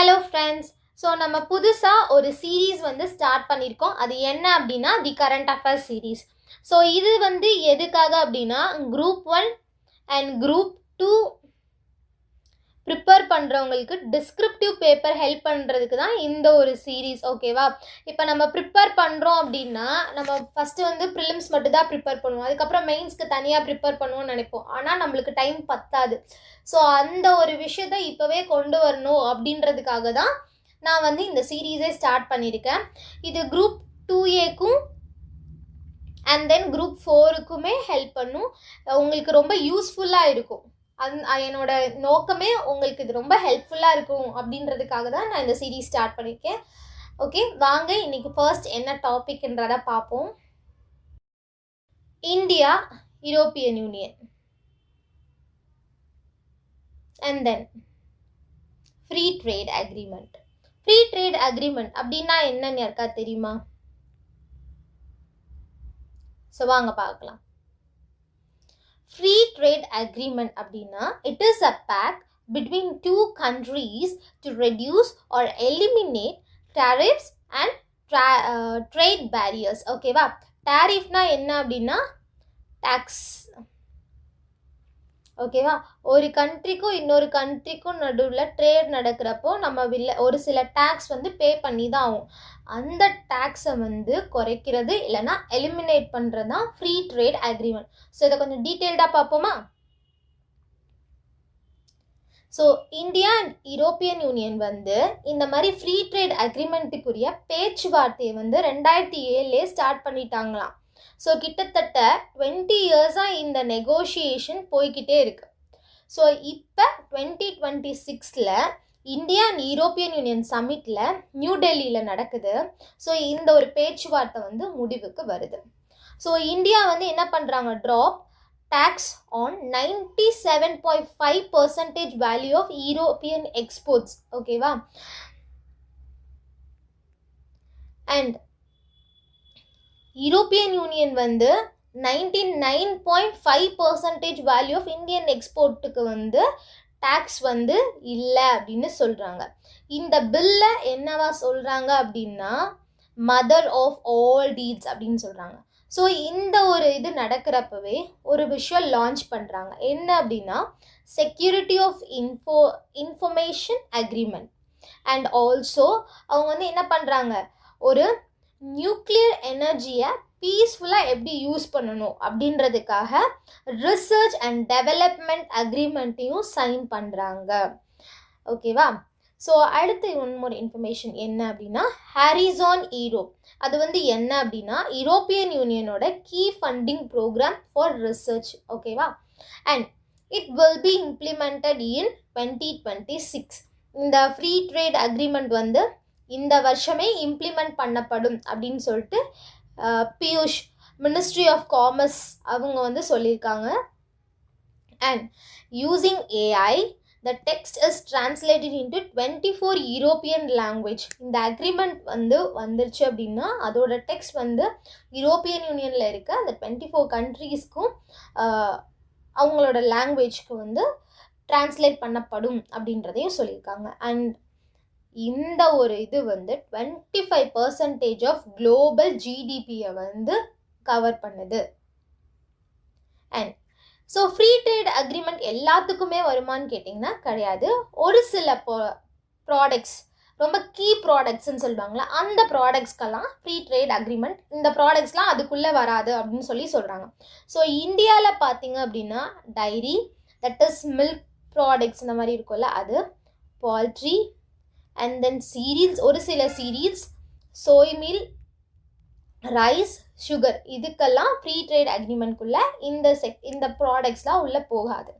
Hello friends. So நம்ம புதுசாக ஒரு சீரீஸ் ஸ்டார்ட் பண்ணியிருக்கோம். அது என்ன அப்படின்னா தி கரண்ட் அஃபேர்ஸ் சீரீஸ். ஸோ இது எதுக்காக அப்படின்னா குரூப் 1 அண்ட் குரூப் 2 ப்ரிப்பேர் பண்ணுறவங்களுக்கு டிஸ்கிரிப்டிவ் பேப்பர் ஹெல்ப் பண்ணுறதுக்கு தான் இந்த ஒரு சீரீஸ். ஓகேவா? இப்போ நம்ம ப்ரிப்பேர் பண்ணுறோம் அப்படின்னா நம்ம ஃபஸ்ட்டு ப்ரிலிம்ஸ் மட்டும் தான் ப்ரிப்பேர் பண்ணுவோம். அதுக்கப்புறம் மெயின்ஸ்க்கு தனியாக ப்ரிப்பேர் பண்ணுவோம்னு நினைப்போம். ஆனால் நம்மளுக்கு டைம் பத்தாது. ஸோ அந்த ஒரு விஷயத்தை இப்போவே கொண்டு வரணும் அப்படின்றதுக்காக தான் நான் இந்த சீரீஸே ஸ்டார்ட் பண்ணியிருக்கேன். இது group 2A and then group 4க்குமே ஹெல்ப் பண்ணும். உங்களுக்கு ரொம்ப யூஸ்ஃபுல்லாக இருக்கும். என்னோட நோக்கமே உங்களுக்கு இது ரொம்ப ஹெல்ப்ஃபுல்லாக இருக்கும் அப்படின்றதுக்காக தான் நான் இந்த சீரீஸ் ஸ்டார்ட் பண்ணியிருக்கேன். ஓகே, வாங்க இன்னைக்கு ஃபர்ஸ்ட் என்ன டாபிக்ன்றதை பார்ப்போம். India, European union and then free trade agreement. Free trade agreement அப்படின்னா என்னன்னு யாருக்கா தெரியுமா? ஸோ வாங்க பார்க்கலாம். Free trade agreement அப்படின்னா it is a pact between two countries to reduce or eliminate tariffs and trade barriers. ஓகேவா? டாரிஃப்னா என்ன அப்படின்னா டாக்ஸ். ஓகேவா? ஒரு கண்ட்ரிக்கும் இன்னொரு கண்ட்ரிக்கும் நடுவில் ட்ரேட் நடக்கிறப்போ நம்ம ஒரு சில டேக்ஸ் பே பண்ணி தான் ஆகும். அந்த டேக்ஸை குறைக்கிறது இல்லைன்னா எலிமினேட் பண்ணுறது தான் ஃப்ரீ ட்ரேட் அக்ரிமெண்ட். ஸோ இதை கொஞ்சம் டீட்டெயில்டாக பார்ப்போமா? So India and European union இந்த மாதிரி ஃப்ரீ ட்ரேட் அக்ரிமெண்ட்டுக்குரிய பேச்சுவார்த்தையை 2007 ஸ்டார்ட் பண்ணிட்டாங்களாம். ஸோ கிட்டத்தட்ட 20 இயர்ஸாக இந்த நெகோஷியேஷன் போய்கிட்டே இருக்கு. ஸோ இப்போ 2026 இந்தியா அண்ட் யூரோப்பியன் யூனியன் சம்மிட்டில் நியூ டெல்லியில் நடக்குது. ஸோ இந்த ஒரு பேச்சுவார்த்தை முடிவுக்கு வருது. ஸோ இந்தியா என்ன பண்ணுறாங்க, drop tax on 97.5% value of European exports. ஓகேவா? And European Union 99.5% value of Indian எக்ஸ்போர்ட்டுக்கு டேக்ஸ் இல்லை அப்படின்னு சொல்கிறாங்க. இந்த பில்ல என்னவா சொல்கிறாங்க அப்படின்னா மதர் ஆஃப் ஆல் டீட்ஸ் அப்படின்னு சொல்கிறாங்க. ஸோ இந்த ஒரு இது நடக்கிறப்பவே ஒரு விஷயம் லான்ச் பண்ணுறாங்க. என்ன அப்படின்னா security of information agreement. And also அவங்க என்ன பண்ணுறாங்க, ஒரு நியூக்ளியர் எனர்ஜியை பீஸ்ஃபுல்லாக எப்படி யூஸ் பண்ணணும் அப்படின்றதுக்காக ரிசர்ச் அண்ட் டெவலப்மெண்ட் அக்ரிமெண்ட்டையும் சைன் பண்ணுறாங்க. ஓகேவா? ஸோ அடுத்து இன்னொரு இன்ஃபர்மேஷன் என்ன அப்படின்னா ஹாரிசான் யூரோப். அது என்ன அப்படின்னா யூரோப்பியன் யூனியனோட key funding programme for research. ஓகேவா? And it will be implemented in 2026. இந்த ஃப்ரீ ட்ரேட் அக்ரிமெண்ட் இந்த வருஷமே இம்ப்ளிமெண்ட் பண்ணப்படும் அப்படின்னு சொல்லிட்டு பியூஷ், மினிஸ்ட்ரி ஆஃப் காமர்ஸ் அவங்க சொல்லியிருக்காங்க. And using AI the text is translated into 24 European language. இந்த அக்ரிமெண்ட் வந்துருச்சு அப்படின்னா அதோட டெக்ஸ்ட் யூரோப்பியன் யூனியனில் இருக்க அந்த 24 கண்ட்ரீஸ்க்கும் அவங்களோட லாங்குவேஜ்க்கு டிரான்ஸ்லேட் பண்ணப்படும் அப்படின்றதையும் சொல்லியிருக்காங்க. அண்ட் இந்த ஒரு இது 25% ஆஃப் குளோபல் ஜிடிபியை கவர் பண்ணுது. And so free trade agreement எல்லாத்துக்குமே வருமானு கேட்டிங்கன்னா கிடையாது. ஒரு சில ப்ராடக்ட்ஸ், ரொம்ப கீ ப்ராடக்ட்ஸ்ன்னு சொல்லுவாங்களா, அந்த ப்ராடக்ட்ஸ்க்கெல்லாம் ஃப்ரீ ட்ரேட் அக்ரிமெண்ட், இந்த ப்ராடக்ட்ஸ்லாம் அதுக்குள்ளே வராது அப்படின்னு சொல்கிறாங்க. ஸோ இந்தியாவில் பார்த்தீங்க அப்படின்னா dairy, that is milk products இந்த மாதிரி இருக்கும்ல அது, பால்ட்ரி அண்ட் தென் சீரியல்ஸ், ஒரு சில சீரியல்ஸ், சோய் மீல், ரைஸ், சுகர், இதுக்கெல்லாம் ஃப்ரீ ட்ரேட் அக்ரிமெண்ட்குள்ளே இந்த ப்ராடக்ட்ஸ்லாம் உள்ளே போகாது.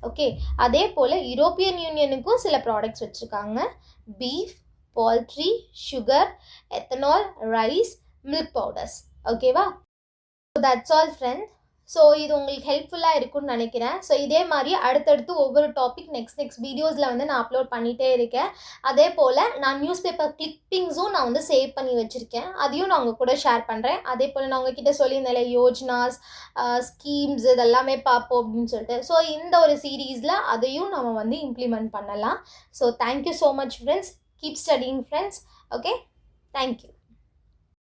ஓகே, அதே போல் யூரோப்பியன் யூனியனுக்கும் சில ப்ராடக்ட்ஸ் வச்சுருக்காங்க. Beef, poultry, sugar, ethanol, rice, milk powders. ஓகேவா? So that's all friend. So இது உங்களுக்கு ஹெல்ப்ஃபுல்லாக இருக்கும்னு நினைக்கிறேன். ஸோ இதே மாதிரி அடுத்தடுத்து ஒவ்வொரு டாபிக் நெக்ஸ்ட் வீடியோஸில் நான் அப்லோட் பண்ணிகிட்டே இருக்கேன். அதே போல் நான் நியூஸ் பேப்பர் கிளிப்பிங்ஸும் நான் சேவ் பண்ணி வச்சுருக்கேன். அதையும் நான் உங்கள் கூட ஷேர் பண்ணுறேன். அதே போல் நான் உங்ககிட்ட சொல்லியிருந்தேன் யோஜனாஸ், ஸ்கீம்ஸ் இதெல்லாமே பார்ப்போம் அப்படின்னு சொல்லிட்டு. ஸோ இந்த ஒரு சீரீஸில் அதையும் நம்ம இம்ப்ளிமெண்ட் பண்ணலாம். So thank you so much friends. Keep studying, friends. Okay, thank you.